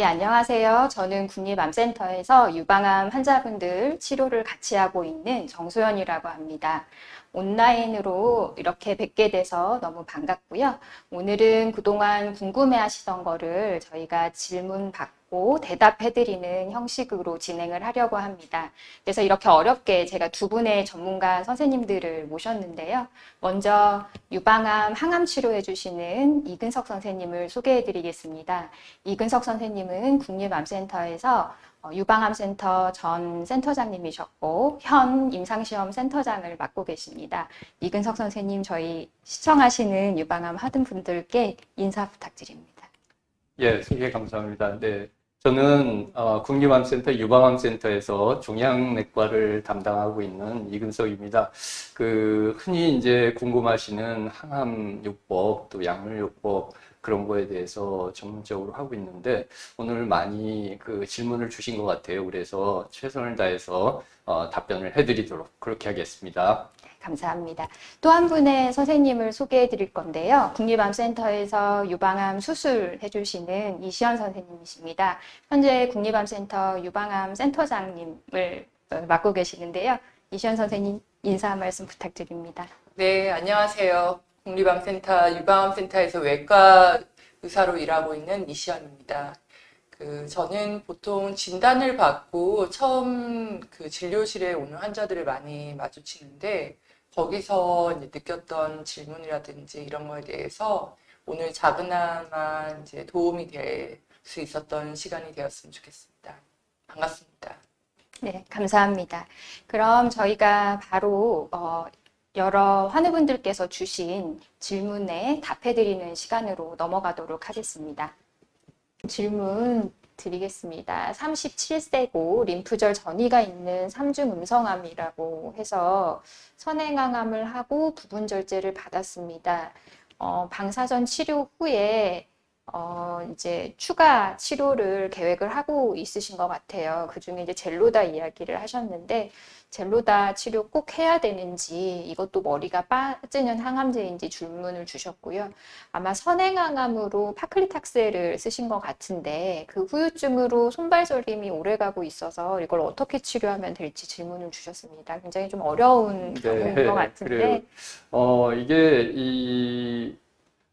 예, 안녕하세요. 저는 국립암센터에서 유방암 환자분들 치료를 같이 하고 있는 정소연이라고 합니다. 온라인으로 이렇게 뵙게 돼서 너무 반갑고요. 오늘은 그동안 궁금해 하시던 거를 저희가 질문 받고 대답해드리는 형식으로 진행을 하려고 합니다. 그래서 이렇게 어렵게 제가 두 분의 전문가 선생님들을 모셨는데요. 먼저 유방암 항암 치료해 주시는 이근석 선생님을 소개해 드리겠습니다. 이근석 선생님은 국립암센터에서 유방암센터 전 센터장님이셨고 현 임상시험 센터장을 맡고 계십니다. 이근석 선생님, 저희 시청하시는 유방암 하던 분들께 인사 부탁드립니다. 예, 소개 감사합니다. 네, 저는 국립암센터 유방암센터에서 종양내과를 담당하고 있는 이근석입니다. 흔히 이제 궁금하시는 항암요법, 또 약물요법 그런 거에 대해서 전문적으로 하고 있는데 오늘 많이 질문을 주신 것 같아요. 그래서 최선을 다해서 답변을 해드리도록 그렇게 하겠습니다. 감사합니다. 또 한 분의 선생님을 소개해 드릴 건데요. 국립암센터에서 유방암 수술 해주시는 이시연 선생님이십니다. 현재 국립암센터 유방암 센터장님을 맡고 계시는데요. 이시연 선생님, 인사 한 말씀 부탁드립니다. 네, 안녕하세요. 국립암센터 유방암센터에서 외과 의사로 일하고 있는 이시연입니다. 저는 보통 진단을 받고 처음 진료실에 오는 환자들을 많이 마주치는데 거기서 이제 느꼈던 질문이라든지 이런 거에 대해서 오늘 작은아마 이제 도움이 될 수 있었던 시간이 되었으면 좋겠습니다. 반갑습니다. 네, 감사합니다. 그럼 저희가 바로 여러 환우분들께서 주신 질문에 답해드리는 시간으로 넘어가도록 하겠습니다. 질문 드리겠습니다. 37세고 림프절 전이가 있는 3중 음성암이라고 해서 선행항암을 하고 부분절제를 받았습니다. 방사선 치료 후에 이제 추가 치료를 계획을 하고 있으신 것 같아요. 그 중에 이제 젤로다 이야기를 하셨는데, 젤로다 치료 꼭 해야 되는지, 이것도 머리가 빠지는 항암제인지 질문을 주셨고요. 아마 선행항암으로 파클리탁셀을 쓰신 것 같은데, 그 후유증으로 손발 저림이 오래가고 있어서 이걸 어떻게 치료하면 될지 질문을 주셨습니다. 굉장히 좀 어려운 경우인 것 같은데. 그래요.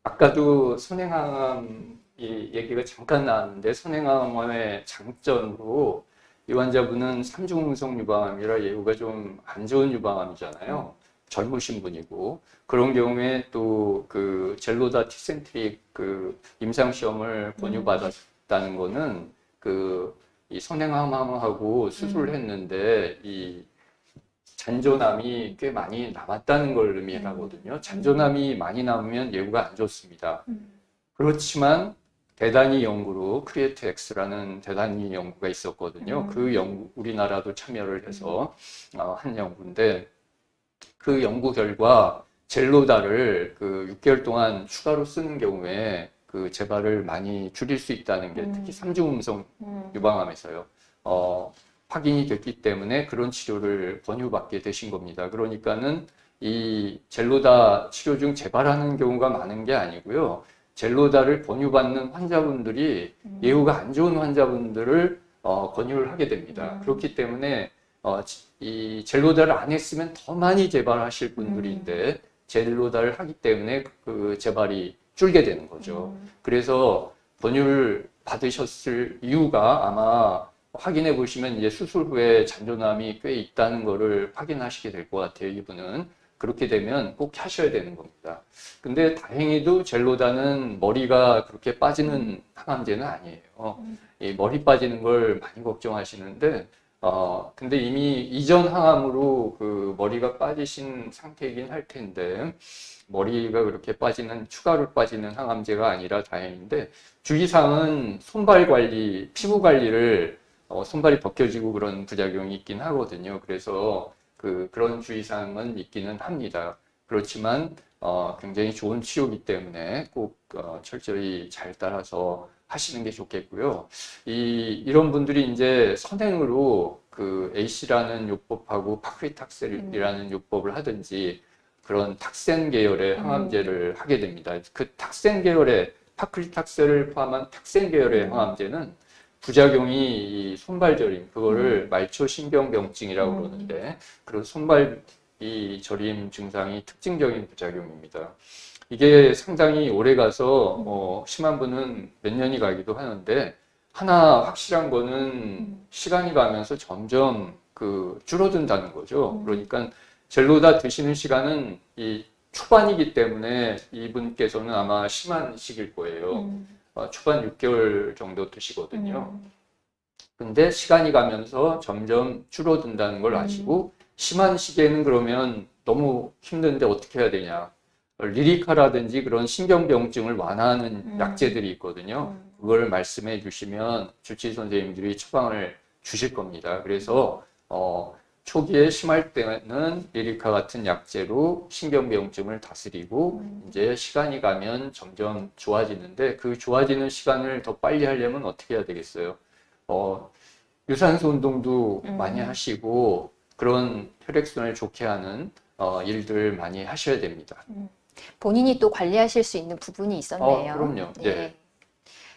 아까도 선행항암 얘기가 잠깐 나왔는데 선행항암의 장점으로 이 환자분은 3중 음성 유방암이라 예후가 좀 안 좋은 유방암이잖아요. 젊으신 분이고 그런 경우에 또 젤로다 티센트릭 임상시험을 권유받았다는 거는 이 선행항암하고 수술을 했는데 이 잔존암이 꽤 많이 남았다는 걸 의미하거든요. 잔존암이 많이 남으면 예후가 안 좋습니다. 그렇지만 대단히 연구로 크리에이트 X라는 대단히 연구가 있었거든요. 우리나라도 참여를 해서 한 연구인데 그 연구 결과 젤로다를 6개월 동안 추가로 쓰는 경우에 재발을 많이 줄일 수 있다는 게 특히 3중 음성 유방암에서요. 확인이 됐기 때문에 그런 치료를 권유받게 되신 겁니다. 그러니까는 이 젤로다 치료 중 재발하는 경우가 많은 게 아니고요. 젤로다를 권유받는 환자분들이 예후가 안 좋은 환자분들을 권유를 하게 됩니다. 그렇기 때문에 이 젤로다를 안 했으면 더 많이 재발하실 분들인데 젤로다를 하기 때문에 재발이 줄게 되는 거죠. 그래서 권유를 받으셨을 이유가 아마 확인해 보시면 이제 수술 후에 잔존암이 꽤 있다는 거를 확인하시게 될 것 같아요. 이분은 그렇게 되면 꼭 하셔야 되는 겁니다. 근데 다행히도 젤로다는 머리가 그렇게 빠지는 항암제는 아니에요. 이 머리 빠지는 걸 많이 걱정하시는데 근데 이미 이전 항암으로 머리가 빠지신 상태이긴 할 텐데 머리가 그렇게 추가로 빠지는 항암제가 아니라 다행인데 주의사항은 손발 관리, 피부 관리를 손발이 벗겨지고 그런 부작용이 있긴 하거든요. 그래서 그런 주의사항은 있기는 합니다. 그렇지만 굉장히 좋은 치료이기 때문에 꼭 철저히 잘 따라서 하시는 게 좋겠고요. 이런 분들이 이제 선행으로 A씨라는 요법하고 파크리탁셀이라는 요법을 하든지 그런 탁센 계열의 항암제를 하게 됩니다. 탁센 계열의 파클리탁셀을 포함한 탁센 계열의 항암제는 부작용이 이 손발저림, 그거를 말초신경병증이라고 그러는데, 그런 손발 이 저림 증상이 특징적인 부작용입니다. 이게 상당히 오래 가서 심한 분은 몇 년이 가기도 하는데, 하나 확실한 거는 시간이 가면서 점점 줄어든다는 거죠. 그러니까 젤로다 드시는 시간은 이 초반이기 때문에 이분께서는 아마 심한 시기일 거예요. 초반 6개월 정도 드시거든요. 근데 시간이 가면서 점점 줄어든다는 걸 아시고, 심한 시기에는 그러면 너무 힘든데 어떻게 해야 되냐. 리리카라든지 그런 신경병증을 완화하는 약제들이 있거든요. 그걸 말씀해 주시면 주치의 선생님들이 처방을 주실 겁니다. 그래서 초기에 심할 때는 리리카 같은 약제로 신경병증을 다스리고 이제 시간이 가면 점점 좋아지는데, 그 좋아지는 시간을 더 빨리 하려면 어떻게 해야 되겠어요? 유산소 운동도 많이 하시고 그런 혈액순환을 좋게 하는 일들 많이 하셔야 됩니다. 본인이 또 관리하실 수 있는 부분이 있었네요. 그럼요. 네.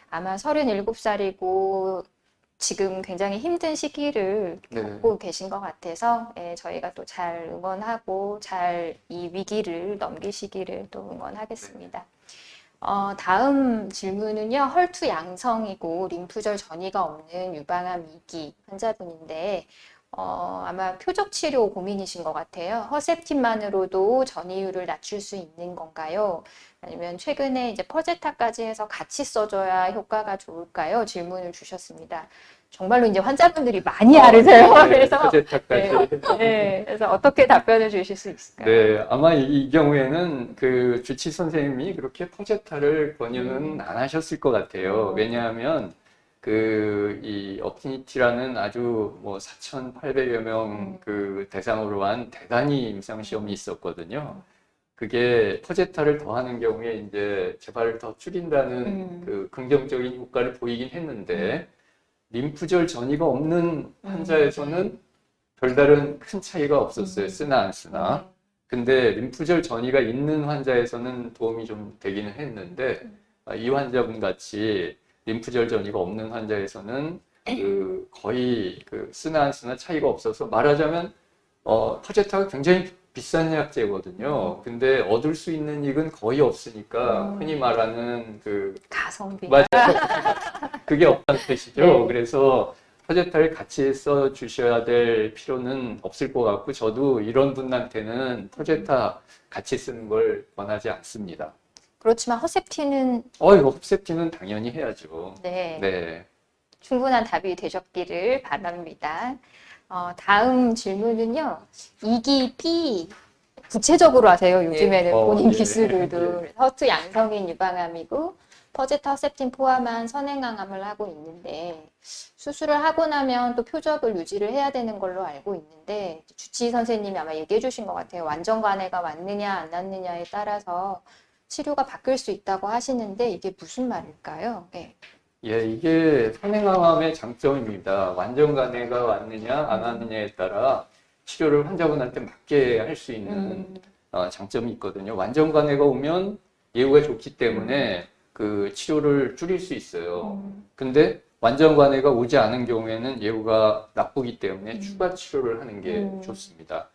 아마 37살이고 지금 굉장히 힘든 시기를 겪고 계신 것 같아서 저희가 또 잘 응원하고 잘 이 위기를 넘기시기를 또 응원하겠습니다. 다음 질문은요. 헐투 양성이고 림프절 전이가 없는 유방암 2기 환자분인데 아마 표적 치료 고민이신 것 같아요. 허셉틴만으로도 전이율을 낮출 수 있는 건가요? 아니면 최근에 이제 퍼제타까지 해서 같이 써줘야 효과가 좋을까요? 질문을 주셨습니다. 정말로 이제 환자분들이 많이 앓으세요. 그래서 퍼제타까지. 그래서 어떻게 답변을 주실 수 있을까요? 네, 아마 이 경우에는 그 주치 선생님이 그렇게 퍼제타를 권유는 안 하셨을 것 같아요. 왜냐하면 이 어피니티라는 아주 뭐 4,800여 명 그 대상으로 한 대단히 임상 시험이 있었거든요. 그게 퍼제타를 더하는 경우에 이제 재발을 더 줄인다는 그 긍정적인 효과를 보이긴 했는데, 림프절 전이가 없는 환자에서는 별다른 큰 차이가 없었어요. 쓰나 안 쓰나. 근데 림프절 전이가 있는 환자에서는 도움이 좀 되기는 했는데, 이 환자분 같이 림프절 전이가 없는 환자에서는 거의 쓰나 안 쓰나 차이가 없어서, 말하자면 퍼제타가 굉장히 비싼 약제거든요. 근데 얻을 수 있는 이익은 거의 없으니까 흔히 말하는 가성비. 맞아요. 그게 없다는 뜻이죠. 네. 그래서 퍼제타를 같이 써 주셔야 될 필요는 없을 것 같고, 저도 이런 분한테는 퍼제타 같이 쓰는 걸 권하지 않습니다. 그렇지만 허셉틴은 허셉틴은 당연히 해야죠. 네. 충분한 답이 되셨기를 바랍니다. 다음 질문은요. 2기 B 구체적으로 하세요. 요즘에는 본인 기술들도. 허투 양성인 유방암이고 퍼제타 허셉틴 포함한 선행암을 하고 있는데, 수술을 하고 나면 또 표적을 유지를 해야 되는 걸로 알고 있는데, 주치의 선생님이 아마 얘기해 주신 것 같아요. 완전 관해가 왔느냐 안 왔느냐에 따라서 치료가 바뀔 수 있다고 하시는데, 이게 무슨 말일까요? 네. 이게 선행암의 장점입니다. 완전 간해가 왔느냐 안 왔느냐에 따라 치료를 환자분한테 맞게 할 수 있는 장점이 있거든요. 완전 간해가 오면 예후가 좋기 때문에 그 치료를 줄일 수 있어요. 근데 완전 간해가 오지 않은 경우에는 예후가 나쁘기 때문에 추가 치료를 하는 게 좋습니다.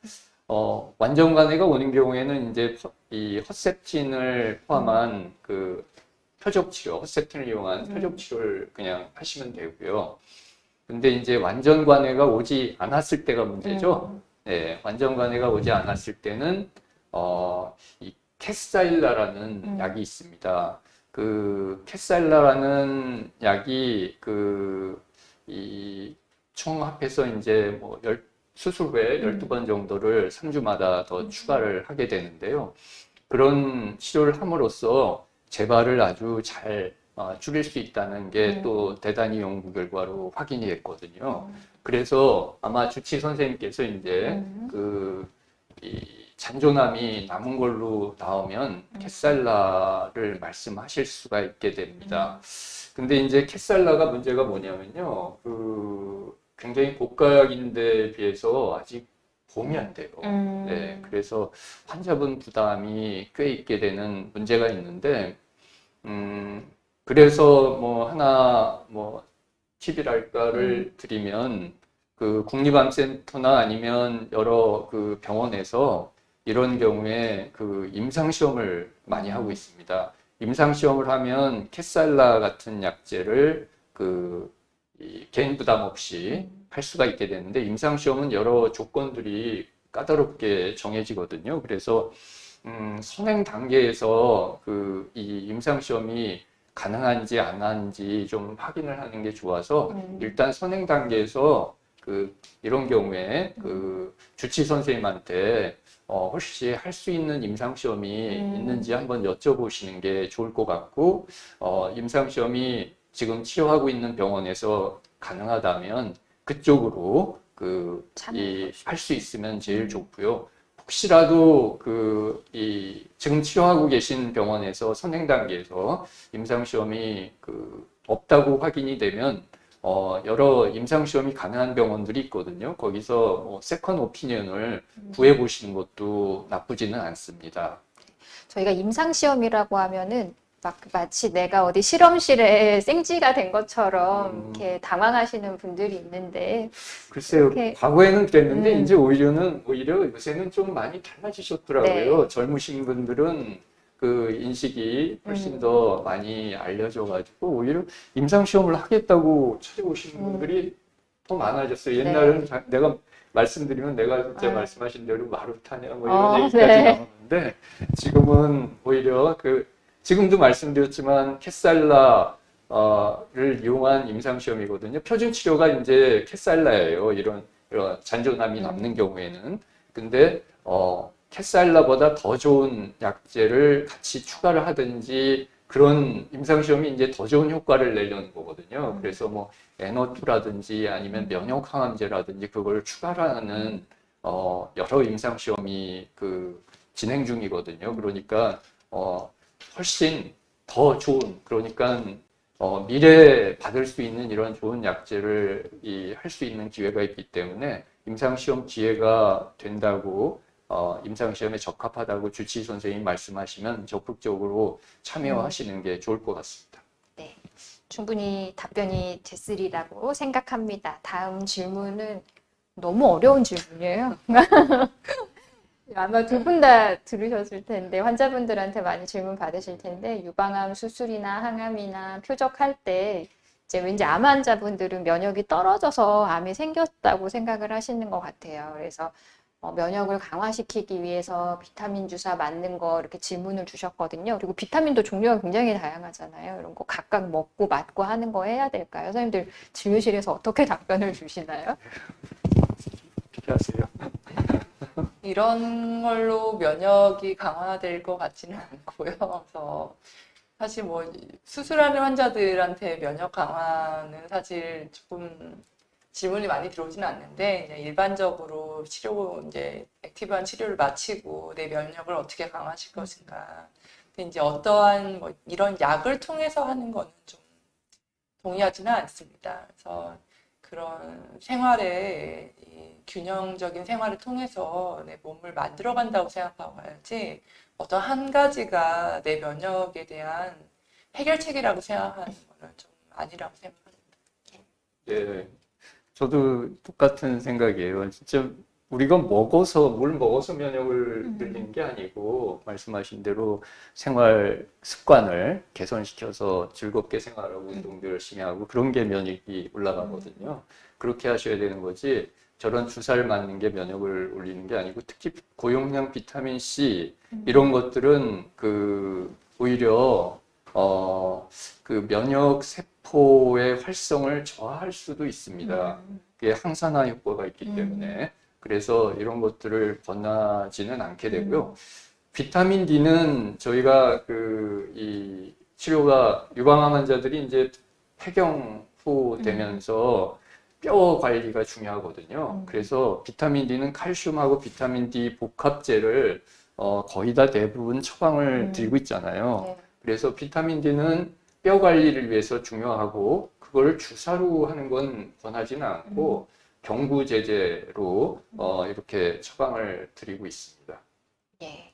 완전 간해가 오는 경우에는 이제 이 허셉틴을 포함한 표적 치료, 허셉틴을 이용한 표적 치료를 그냥 하시면 되고요. 근데 이제 완전 관해가 오지 않았을 때가 문제죠. 네, 완전 관해가 오지 않았을 때는 이 캐사일라라는 약이 있습니다. 그 캐사일라라는 약이 이 총 합해서 이제 뭐 수술 후에 12번 정도를 3주마다 더 추가를 하게 되는데요. 그런 치료를 함으로써 재발을 아주 잘 줄일 수 있다는 게 또 대단히 연구 결과로 확인이 됐거든요. 그래서 아마 주치 선생님께서 이제 이 잔존암이 남은 걸로 나오면 캐살라를 말씀하실 수가 있게 됩니다. 근데 이제 캐살라가 문제가 뭐냐면요. 굉장히 고가약인데 비해서 아직 보험이 안 돼요. 네, 그래서 환자분 부담이 꽤 있게 되는 문제가 있는데, 그래서 팁이랄까를 드리면 그 국립암센터나 아니면 여러 그 병원에서 이런 경우에 그 임상시험을 많이 하고 있습니다. 임상시험을 하면 캐살라 같은 약제를 이 개인 부담 없이 할 수가 있게 되는데 임상시험은 여러 조건들이 까다롭게 정해지거든요. 그래서 선행 단계에서 이 임상시험이 가능한지 안 하는지 좀 확인을 하는 게 좋아서 일단 선행 단계에서 이런 경우에 주치 선생님한테 혹시 할 수 있는 임상시험이 있는지 한번 여쭤보시는 게 좋을 것 같고, 임상시험이 지금 치료하고 있는 병원에서 가능하다면 그쪽으로 할 수 있으면 제일 좋고요. 혹시라도 지금 치료하고 계신 병원에서 선행 단계에서 임상시험이 없다고 확인이 되면 여러 임상시험이 가능한 병원들이 있거든요. 거기서 세컨 오피니언을 구해보시는 것도 나쁘지는 않습니다. 저희가 임상시험이라고 하면은 마치 내가 어디 실험실에 생쥐가 된 것처럼 이렇게 당황하시는 분들이 있는데 글쎄요, 그렇게- 과거에는 그랬는데 이제 오히려 요새는 좀 많이 달라지셨더라고요. 네. 젊으신 분들은 그 인식이 훨씬 더 많이 알려져가지고 오히려 임상시험을 하겠다고 찾아오시는 분들이 더 많아졌어요. 옛날에는 내가 말씀드리면 내가 진짜 말씀하신 대로 마루타냐 뭐 이런 얘기까지 네. 나오는데 지금은 오히려 지금도 말씀드렸지만 캐살라를 이용한 임상시험이거든요. 표준 치료가 이제 캐살라예요. 이런 잔존암이 남는 경우에는. 근데 캐살라보다 더 좋은 약제를 같이 추가를 하든지 그런 임상시험이 이제 더 좋은 효과를 내려는 거거든요. 그래서 뭐 NO2라든지 아니면 면역항암제라든지 그걸 추가를 하는 여러 임상시험이 진행 중이거든요. 그러니까 훨씬 더 좋은, 그러니까 미래에 받을 수 있는 이런 좋은 약제를 할 수 있는 기회가 있기 때문에 임상시험 기회가 된다고 임상시험에 적합하다고 주치의 선생님이 말씀하시면 적극적으로 참여하시는 게 좋을 것 같습니다. 네, 충분히 답변이 됐으리라고 생각합니다. 다음 질문은 너무 어려운 질문이에요. 아마 두 분 다 들으셨을 텐데 환자분들한테 많이 질문 받으실 텐데 유방암 수술이나 항암이나 표적할 때 이제 왠지 암 환자분들은 면역이 떨어져서 암이 생겼다고 생각을 하시는 것 같아요. 그래서 면역을 강화시키기 위해서 비타민 주사 맞는 거 이렇게 질문을 주셨거든요. 그리고 비타민도 종류가 굉장히 다양하잖아요. 이런 거 각각 먹고 맞고 하는 거 해야 될까요? 선생님들 진료실에서 어떻게 답변을 주시나요? 어떻게 하세요? 이런 걸로 면역이 강화될 것 같지는 않고요. 그래서 사실 뭐 수술하는 환자들한테 면역 강화는 사실 조금 질문이 많이 들어오지는 않는데 그냥 일반적으로 이제 액티브한 치료를 마치고 내 면역을 어떻게 강화하실 것인가. 근데 이제 어떠한 뭐 이런 약을 통해서 하는 거는 좀 동의하지는 않습니다. 그래서 그런 이 균형적인 생활을 통해서 내 몸을 만들어 간다고 생각하고 가야지 어떤 한 가지가 내 면역에 대한 해결책이라고 생각하는 거는 좀 아니라고 생각합니다. 예, 저도 똑같은 생각이에요. 진짜 우리가 뭘 먹어서 면역을 늘리는 게 아니고 말씀하신 대로 생활 습관을 개선시켜서 즐겁게 생활하고 운동도 열심히 하고 그런 게 면역이 올라가거든요. 그렇게 하셔야 되는 거지 저런 주사를 맞는 게 면역을 올리는 게 아니고 특히 고용량 비타민 C 이런 것들은 오히려 면역 세포의 활성을 저하할 수도 있습니다. 그게 항산화 효과가 있기 때문에 그래서 이런 것들을 권하지는 않게 되고요. 비타민 D는 저희가 이 치료가 유방암 환자들이 이제 폐경 후 되면서 뼈 관리가 중요하거든요. 그래서 비타민 D는 칼슘하고 비타민 D 복합제를 거의 다 대부분 처방을 드리고 있잖아요. 네. 그래서 비타민 D는 뼈 관리를 위해서 중요하고 그걸 주사로 하는 건 권하지는 않고 경구제제로 이렇게 처방을 드리고 있습니다. 예.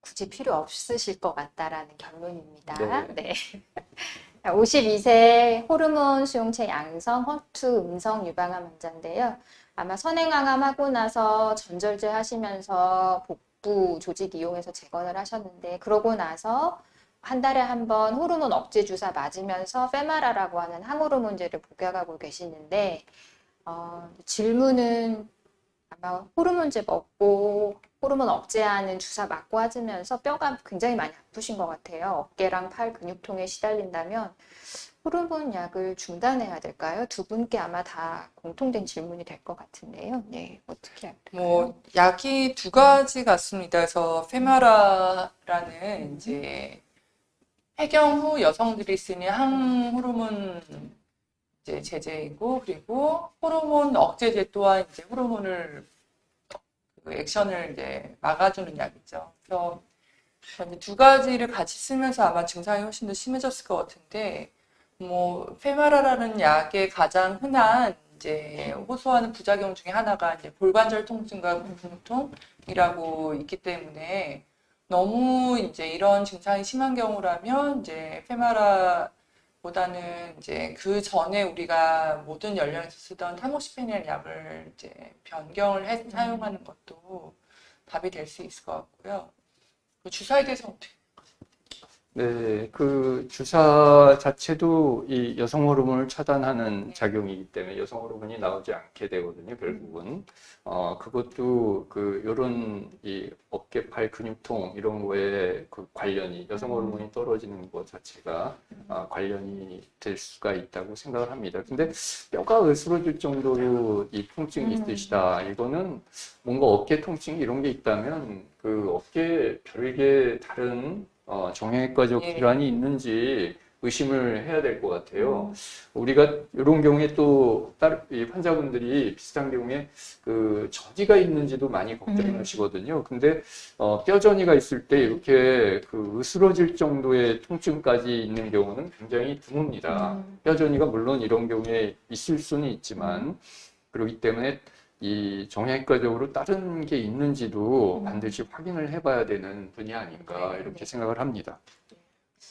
굳이 필요 없으실 것 같다라는 결론입니다. 네. 네. 52세 호르몬 수용체 양성 허투 음성 유방암 환자인데요. 아마 선행항암 하고 나서 전절제 하시면서 복부 조직 이용해서 재건을 하셨는데 그러고 나서 한 달에 한 번 호르몬 억제 주사 맞으면서 페마라라고 하는 항호르몬제를 복용하고 계시는데 질문은 아마 호르몬제 먹고 호르몬 억제하는 주사 맞고 하시면서 뼈가 굉장히 많이 아프신 것 같아요. 어깨랑 팔 근육통에 시달린다면 호르몬 약을 중단해야 될까요? 두 분께 아마 다 공통된 질문이 될 것 같은데요. 네, 어떻게 해야 될까요? 뭐 약이 두 가지 같습니다. 그래서 페마라라는 이제 폐경 후 여성들이 쓰는 항호르몬 이제 제제이고, 그리고 호르몬 억제제 또한 이제 호르몬을 그 액션을 이제 막아주는 약이죠. 그래서 저는 두 가지를 같이 쓰면서 아마 증상이 훨씬 더 심해졌을 것 같은데, 뭐 페마라라는 약의 가장 흔한 이제 호소하는 부작용 중에 하나가 이제 골관절 통증과 근육통이라고 있기 때문에 너무 이제 이런 증상이 심한 경우라면 이제 페마라보다는 이제 그 전에 우리가 모든 연령에서 쓰던 타모시페닐 약을 이제 변경을 사용하는 것도 답이 될 수 있을 것 같고요. 그 주사에 대해서는 어떻게? 네, 그 주사 자체도 이 여성 호르몬을 차단하는 작용이기 때문에 여성 호르몬이 나오지 않게 되거든요, 결국은. 그것도 그 요런 이 어깨, 팔 근육통 이런 거에 그 관련이 여성 호르몬이 떨어지는 것 자체가 관련이 될 수가 있다고 생각을 합니다. 근데 뼈가 으스러질 정도로 이 통증이 있으시다. 이거는 뭔가 어깨 통증 이런 게 있다면 그 어깨에 별개 다른 정형외과적 예. 질환이 있는지 의심을 해야 될 것 같아요. 우리가 이런 경우에 또 이 환자분들이 비슷한 경우에 그 전이가 있는지도 많이 걱정하시거든요. 근데 뼈 전이가 있을 때 이렇게 그 으스러질 정도의 통증까지 있는 경우는 굉장히 드뭅니다. 뼈 전이가 물론 이런 경우에 있을 수는 있지만 그렇기 때문에 이 정형외과적으로 다른 게 있는지도 반드시 확인을 해봐야 되는 분이 아닌가 이렇게 생각을 합니다.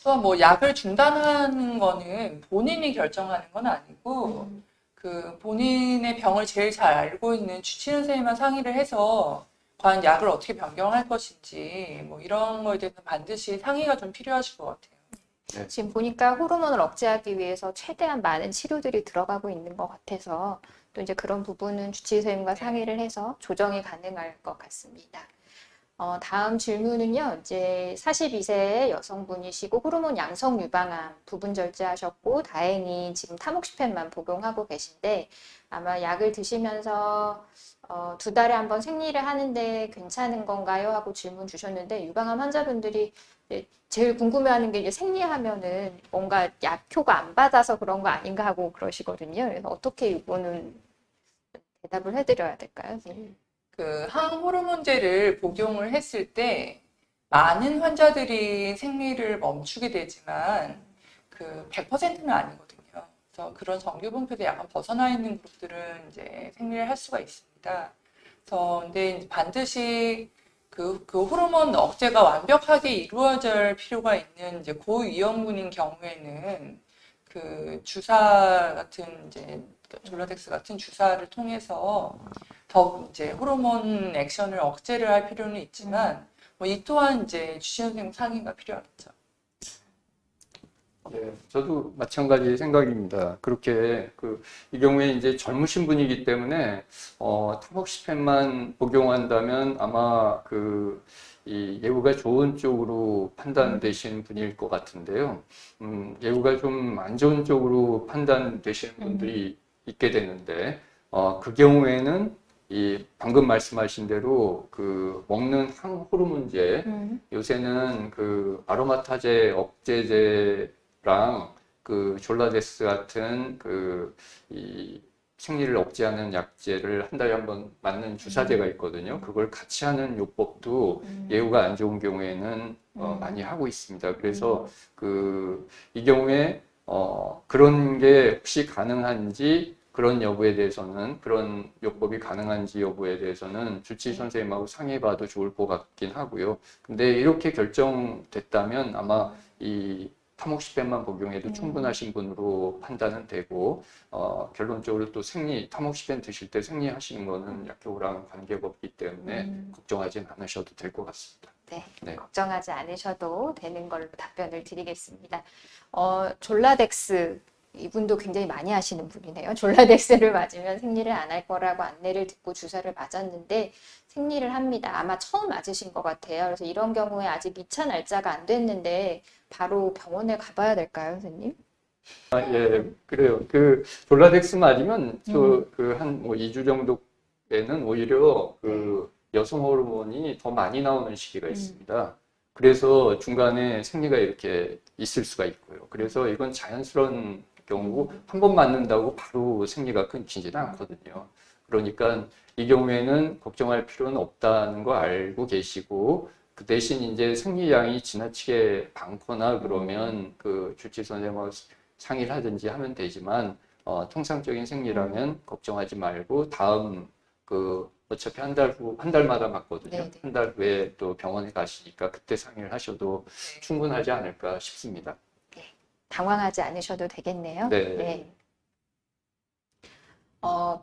또한 뭐 약을 중단하는 거는 본인이 결정하는 건 아니고 그 본인의 병을 제일 잘 알고 있는 주치의 선생님과 상의를 해서 과연 약을 어떻게 변경할 것인지 뭐 이런 거에 대해서 반드시 상의가 좀 필요하실 것 같아요. 지금 보니까 호르몬을 억제하기 위해서 최대한 많은 치료들이 들어가고 있는 것 같아서 또 이제 그런 부분은 주치의 선생님과 상의를 해서 조정이 가능할 것 같습니다. 다음 질문은요. 이제 42세 여성분이시고 호르몬 양성 유방암 부분 절제하셨고 다행히 지금 타모xifen 복용하고 계신데 아마 약을 드시면서 두 달에 한 번 생리를 하는데 괜찮은 건가요? 하고 질문 주셨는데 유방암 환자분들이 제일 궁금해하는 게 이제 생리하면은 뭔가 약효가 안 받아서 그런 거 아닌가 하고 그러시거든요. 그래서 어떻게 이거는 대답을 해드려야 될까요? 그 항호르몬제를 복용을 했을 때 많은 환자들이 생리를 멈추게 되지만 그 100%는 아니거든요. 그래서 그런 정규분표에 약간 벗어나 있는 그룹들은 이제 생리를 할 수가 있습니다. 그래서 근데 이제 반드시 그 호르몬 억제가 완벽하게 이루어질 필요가 있는 이제 고위험군인 경우에는 그 주사 같은 이제 졸라덱스 같은 주사를 통해서 더 이제 호르몬 액션을 억제를 할 필요는 있지만 뭐 이 또한 이제 주치의 선생님 상의가 필요하겠죠. 네, 저도 마찬가지 생각입니다. 그렇게 이 경우에 이제 젊으신 분이기 때문에 타모xifen 복용한다면 아마 이 예후가 좋은 쪽으로 판단되시는 분일 것 같은데요. 예후가 좀 안 좋은 쪽으로 판단되시는 분들이 있게 되는데 그 경우에는 이 방금 말씀하신 대로 그 먹는 항호르몬제 요새는 그 아로마타제 억제제랑 그 졸라데스 같은 이 생리를 억제하는 약제를 한 달에 한 번 맞는 주사제가 있거든요. 그걸 같이 하는 요법도 예후가 안 좋은 경우에는 많이 하고 있습니다. 그래서 이 경우에 그런 게 혹시 가능한지 그런 여부에 대해서는 그런 요법이 가능한지 여부에 대해서는 주치의 선생님하고 상의해봐도 좋을 것 같긴 하고요. 근데 이렇게 결정됐다면 아마 이 타모xifen 복용해도 충분하신 분으로 판단은 되고 결론적으로 또 타모xifen 드실 때 생리하시는 거는 약효랑 관계가 없기 때문에 걱정하진 않으셔도 될 것 같습니다. 네, 네. 걱정하지 않으셔도 되는 걸로 답변을 드리겠습니다. 졸라덱스 이분도 굉장히 많이 하시는 분이네요. 졸라덱스를 맞으면 생리를 안 할 거라고 안내를 듣고 주사를 맞았는데 생리를 합니다. 아마 처음 맞으신 것 같아요. 그래서 이런 경우에 아직 2차 날짜가 안 됐는데 바로 병원에 가봐야 될까요, 선생님? 예, 그래요. 졸라덱스 맞으면 한 2주 정도에는 오히려 여성 호르몬이 더 많이 나오는 시기가 있습니다. 그래서 중간에 생리가 이렇게 있을 수가 있고요. 그래서 이건 자연스러운 경우고 한 번 맞는다고 바로 생리가 끊기지는 않거든요. 그러니까 이 경우에는 걱정할 필요는 없다는 거 알고 계시고 그 대신 이제 생리량이 지나치게 많거나 그러면 주치 선생님하고 상의를 하든지 하면 되지만 통상적인 생리라면 걱정하지 말고 다음 어차피 한 달마다 맞거든요. 네네. 한 달 후에 또 병원에 가시니까 그때 상의를 하셔도 충분하지 않을까 싶습니다. 당황하지 않으셔도 되겠네요. 네.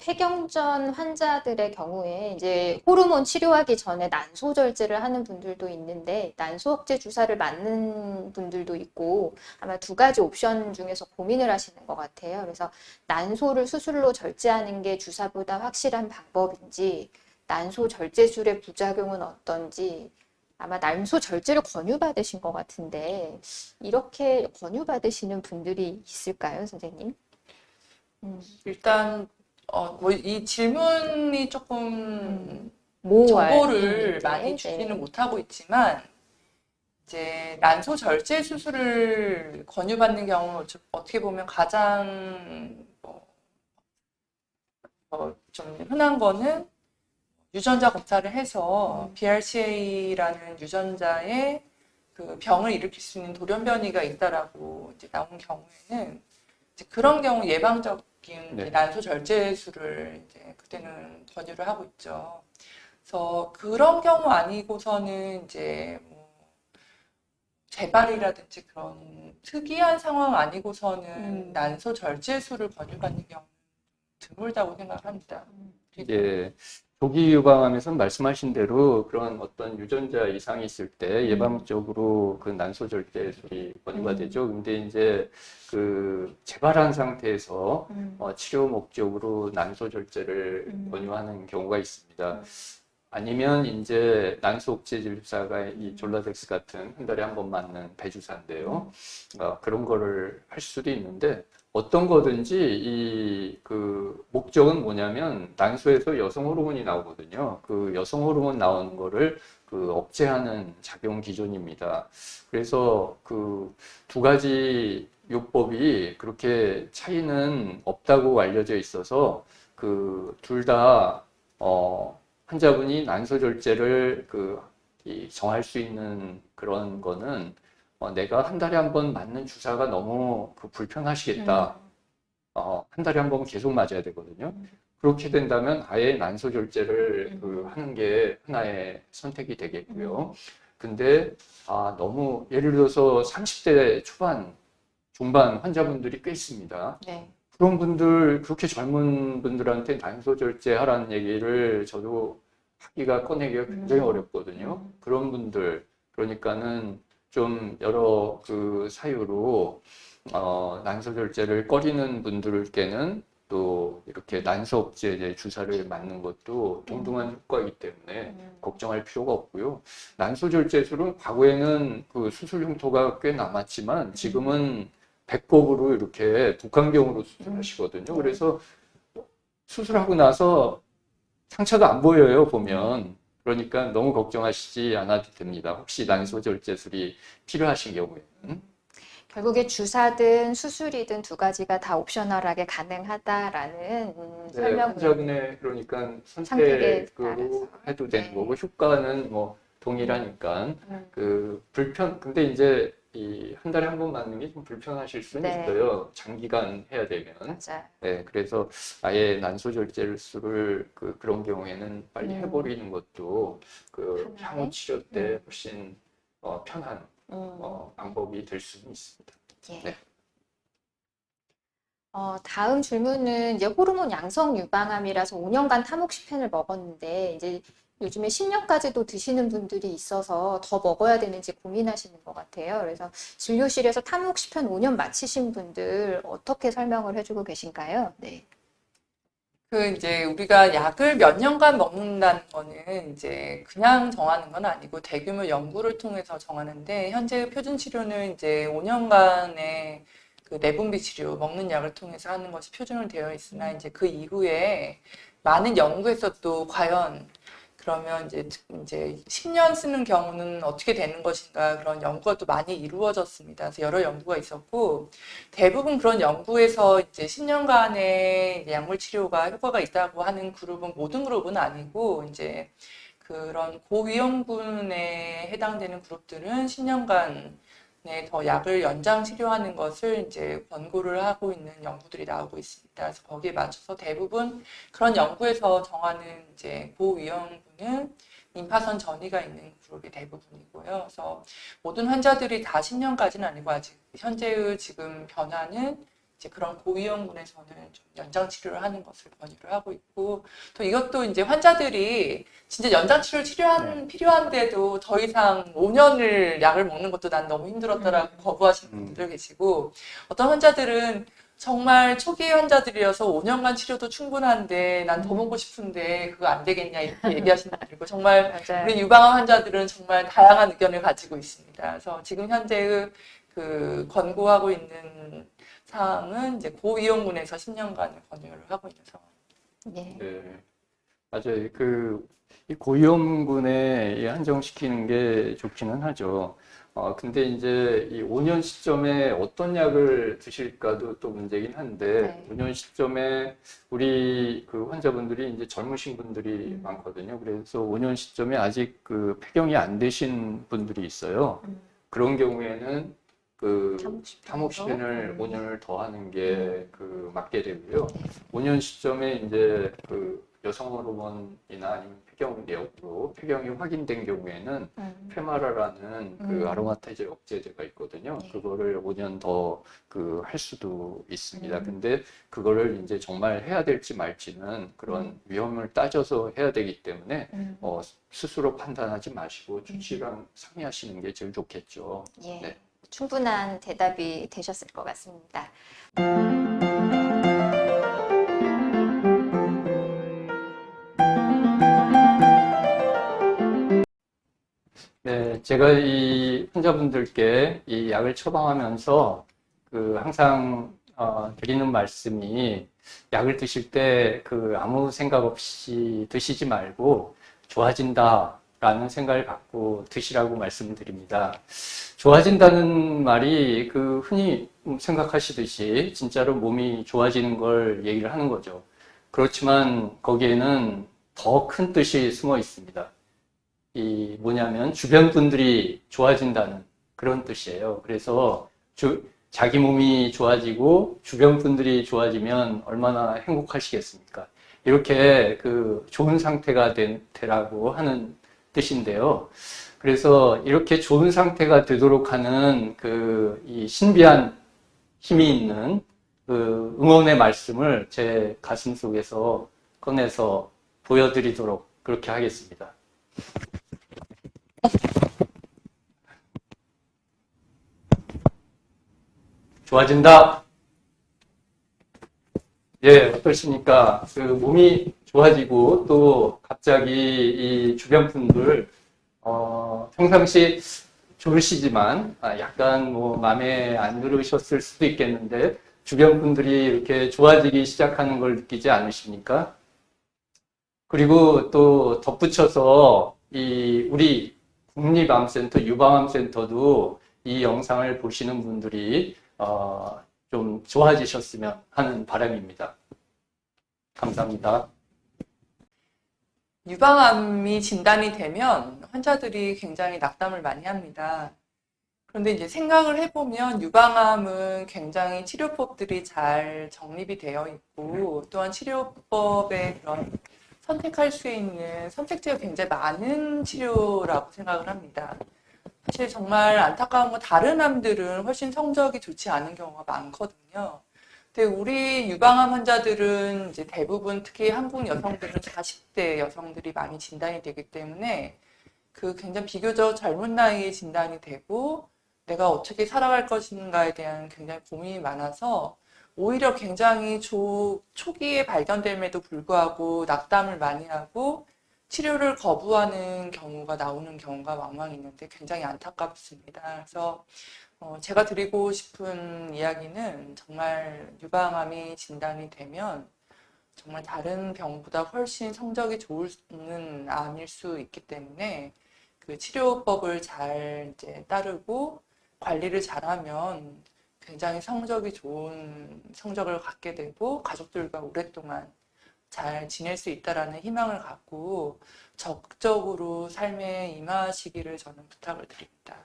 폐경전 환자들의 경우에 이제 호르몬 치료하기 전에 난소 절제를 하는 분들도 있는데 난소 억제 주사를 맞는 분들도 있고 아마 두 가지 옵션 중에서 고민을 하시는 것 같아요. 그래서 난소를 수술로 절제하는 게 주사보다 확실한 방법인지 난소 절제술의 부작용은 어떤지 아마 난소 절제를 권유받으신 것 같은데 이렇게 권유받으시는 분들이 있을까요, 선생님? 일단 이 질문이 조금 모호할 정보를 있는데, 많이 네. 주지는 못하고 있지만 이제 난소 절제 수술을 권유받는 경우 어떻게 보면 가장 좀 흔한 거는 유전자 검사를 해서 BRCA라는 유전자의 그 병을 일으킬 수 있는 돌연변이가 있다라고 이제 나온 경우에는 이제 그런 경우 예방적인 네. 난소 절제술을 이제 그때는 권유를 하고 있죠. 그래서 그런 경우 아니고서는 이제 뭐 재발이라든지 그런 특이한 상황 아니고서는 난소 절제술을 권유받는 경우는 드물다고 생각합니다. 예, 조기 유방암에서 말씀하신 대로 그런 어떤 유전자 이상이 있을 때 예방적으로 난소 절제술이 권유가 되죠. 근데 이제 재발한 상태에서 치료 목적으로 난소 절제를 권유하는 경우가 있습니다. 아니면 이제 난소 억제 주사가 이 졸라덱스 같은 한 달에 한 번 맞는 배주사인데요. 그런 거를 할 수도 있는데 어떤 거든지 목적은 뭐냐면 난소에서 여성 호르몬이 나오거든요. 그 여성 호르몬 나오는 거를 억제하는 작용 기전입니다. 그래서 두 가지 요법이 그렇게 차이는 없다고 알려져 있어서 둘 다 환자분이 난소 절제를 정할 수 있는 그런 거는 내가 한 달에 한 번 맞는 주사가 너무 불편하시겠다. 한 달에 한 번 계속 맞아야 되거든요. 그렇게 된다면 아예 난소 절제를 하는 게 하나의 선택이 되겠고요. 근데 너무 예를 들어서 30대 초반, 중반 환자분들이 꽤 있습니다. 네. 그런 분들, 그렇게 젊은 분들한테 난소 절제하라는 얘기를 저도 꺼내기가 굉장히 어렵거든요. 그런 분들, 그러니까는 좀 여러 사유로 난소 절제를 꺼리는 분들께는 또 이렇게 난소 억제 주사를 맞는 것도 동등한 효과이기 때문에 걱정할 필요가 없고요. 난소 절제술은 과거에는 수술 흉터가 꽤 남았지만 지금은 배꼽으로 이렇게 복강경으로 수술하시거든요. 그래서 수술하고 나서 상처가 안 보여요, 보면. 그러니까 너무 걱정하시지 않아도 됩니다. 혹시 난소 절제술이 필요하신 경우에는. 결국에 주사든 수술이든 두 가지가 다 옵셔널하게 가능하다라는 네, 설명을 환자분의 그러니까 선택에 선택으로 따라서. 해도 되는 네. 거고 효과는 뭐 동일하니까 근데 이제 이 한 달에 한 번 맞는 게 좀 불편하실 수는 네. 있어요. 장기간 해야 되면. 맞아요. 네, 그래서 아예 난소 절제술을 그런 경우에는 빨리 해버리는 것도 향후 치료 때 훨씬 편한 방법이 될 수는 있습니다. 예. 네. 다음 질문은 이제 호르몬 양성 유방암이라서 5년간 타모ksi펜을 먹었는데 이제 요즘에 10년까지도 드시는 분들이 있어서 더 먹어야 되는지 고민하시는 것 같아요. 그래서 진료실에서 타모ksifen 5년 마치신 분들 어떻게 설명을 해주고 계신가요? 네. 이제 우리가 약을 몇 년간 먹는다는 거는 이제 그냥 정하는 건 아니고 대규모 연구를 통해서 정하는데 현재 표준 치료는 이제 5년간의 그 내분비 치료 먹는 약을 통해서 하는 것이 표준으로 되어 있으나 이제 그 이후에 많은 연구에서 또 과연 그러면 이제 10년 쓰는 경우는 어떻게 되는 것인가 그런 연구가 또 많이 이루어졌습니다. 그래서 여러 연구가 있었고 대부분 그런 연구에서 이제 10년간의 약물 치료가 효과가 있다고 하는 그룹은 모든 그룹은 아니고 이제 그런 고위험군에 해당되는 그룹들은 10년간에 더 약을 연장 치료하는 것을 이제 권고를 하고 있는 연구들이 나오고 있습니다. 그래서 거기에 맞춰서 대부분 그런 연구에서 정하는 이제 고위험군은 림파선 전이가 있는 그룹이 대부분이고요. 그래서 모든 환자들이 다 10년까지는 아니고 아직 현재의 지금 변화는 이제 그런 고위험군에서는 좀 연장 치료를 하는 것을 권유를 하고 있고 또 이것도 이제 환자들이 진짜 연장 치료를 필요한데도 더 이상 5년을 약을 먹는 것도 난 너무 힘들었다라고 거부하시는 분들 계시고 어떤 환자들은 정말 초기 환자들이어서 5년간 치료도 충분한데 난 더 먹고 싶은데 그거 안 되겠냐 이렇게 얘기하시는 분들이고 정말 맞아요. 우리 유방암 환자들은 정말 다양한 의견을 가지고 있습니다. 그래서 지금 현재의 그 권고하고 있는 사항은 이제 고위험군에서 10년간을 권유를 하고 있는 상황입니다. 네. 네. 맞아요. 이 고위험군에 한정시키는 게 좋기는 하죠. 근데 이제 이 5년 시점에 어떤 약을 드실까도 또 문제긴 한데, 네. 5년 시점에 우리 그 환자분들이 이제 젊으신 분들이 많거든요. 그래서 5년 시점에 아직 그 폐경이 안 되신 분들이 있어요. 그런 경우에는 그 타모ksi펜을 5년을 더 하는 게 그 맞게 되고요. 5년 시점에 이제 그 여성 호르몬이나 아니면 폐경 내역으로 폐경이 확인된 경우에는 페마라라는 그 아로마타제 억제제가 있거든요. 네. 그거를 5년 더 그 할 수도 있습니다. 근데 그거를 이제 정말 해야 될지 말지는 그런 위험을 따져서 해야 되기 때문에 스스로 판단하지 마시고 주치의랑 상의하시는 게 제일 좋겠죠. 예. 네. 충분한 대답이 되셨을 것 같습니다. 네, 제가 이 환자분들께 이 약을 처방하면서 그 항상 드리는 말씀이 약을 드실 때 그 아무 생각 없이 드시지 말고 좋아진다라는 생각을 갖고 드시라고 말씀드립니다. 좋아진다는 말이 그 흔히 생각하시듯이 진짜로 몸이 좋아지는 걸 얘기를 하는 거죠. 그렇지만 거기에는 더 큰 뜻이 숨어 있습니다. 이 뭐냐면 주변 분들이 좋아진다는 그런 뜻이에요. 그래서 자기 몸이 좋아지고 주변 분들이 좋아지면 얼마나 행복하시겠습니까? 이렇게 그 좋은 상태가 되라고 하는 뜻인데요. 그래서 이렇게 좋은 상태가 되도록 하는 이 신비한 힘이 있는 그 응원의 말씀을 제 가슴 속에서 꺼내서 보여드리도록 그렇게 하겠습니다. 좋아진다. 예, 어떠십니까? 그 몸이 좋아지고 또 갑자기 이 주변 분들 평상시 좋으시지만 약간 뭐 마음에 안 들으셨을 수도 있겠는데 주변 분들이 이렇게 좋아지기 시작하는 걸 느끼지 않으십니까? 그리고 또 덧붙여서 우리 국립암센터, 유방암센터도 이 영상을 보시는 분들이 좀 좋아지셨으면 하는 바람입니다. 감사합니다. 유방암이 진단이 되면 환자들이 굉장히 낙담을 많이 합니다. 그런데 이제 생각을 해보면 유방암은 굉장히 치료법들이 잘 정립이 되어 있고 또한 치료법의 그런 선택할 수 있는 선택지가 굉장히 많은 치료라고 생각을 합니다. 사실 정말 안타까운 건 다른 암들은 훨씬 성적이 좋지 않은 경우가 많거든요. 근데 우리 유방암 환자들은 이제 대부분 특히 한국 여성들은 40대 여성들이 많이 진단이 되기 때문에 그 굉장히 비교적 젊은 나이에 진단이 되고 내가 어떻게 살아갈 것인가에 대한 굉장히 고민이 많아서 오히려 굉장히 초기에 발견됨에도 불구하고 낙담을 많이 하고 치료를 거부하는 경우가 나오는 경우가 왕왕 있는데 굉장히 안타깝습니다. 그래서 제가 드리고 싶은 이야기는 정말 유방암이 진단이 되면 정말 다른 병보다 훨씬 성적이 좋은 암일 수 있기 때문에 그 치료법을 잘 이제 따르고 관리를 잘하면 굉장히 성적이 좋은 성적을 갖게 되고 가족들과 오랫동안 잘 지낼 수 있다라는 희망을 갖고 적극적으로 삶에 임하시기를 저는 부탁을 드립니다.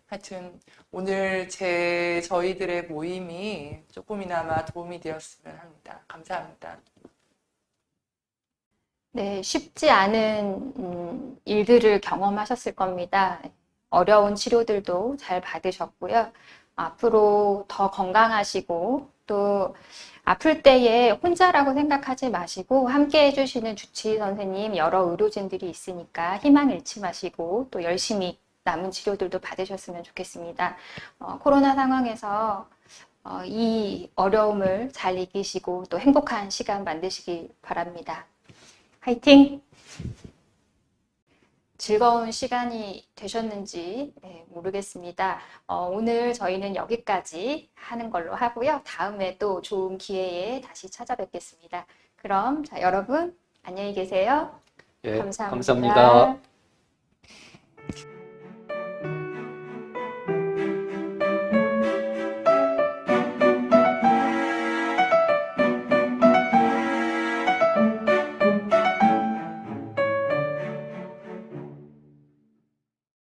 하여튼 오늘 저희들의 모임이 조금이나마 도움이 되었으면 합니다. 감사합니다. 네, 쉽지 않은 일들을 경험하셨을 겁니다. 어려운 치료들도 잘 받으셨고요. 앞으로 더 건강하시고 또 아플 때에 혼자라고 생각하지 마시고 함께 해주시는 주치의 선생님, 여러 의료진들이 있으니까 희망 잃지 마시고 또 열심히 남은 치료들도 받으셨으면 좋겠습니다. 코로나 상황에서 이 어려움을 잘 이기시고 또 행복한 시간 만드시기 바랍니다. 화이팅! 즐거운 시간이 되셨는지 모르겠습니다. 오늘 저희는 여기까지 하는 걸로 하고요. 다음에 또 좋은 기회에 다시 찾아뵙겠습니다. 그럼 자, 여러분 안녕히 계세요. 예, 감사합니다. 감사합니다.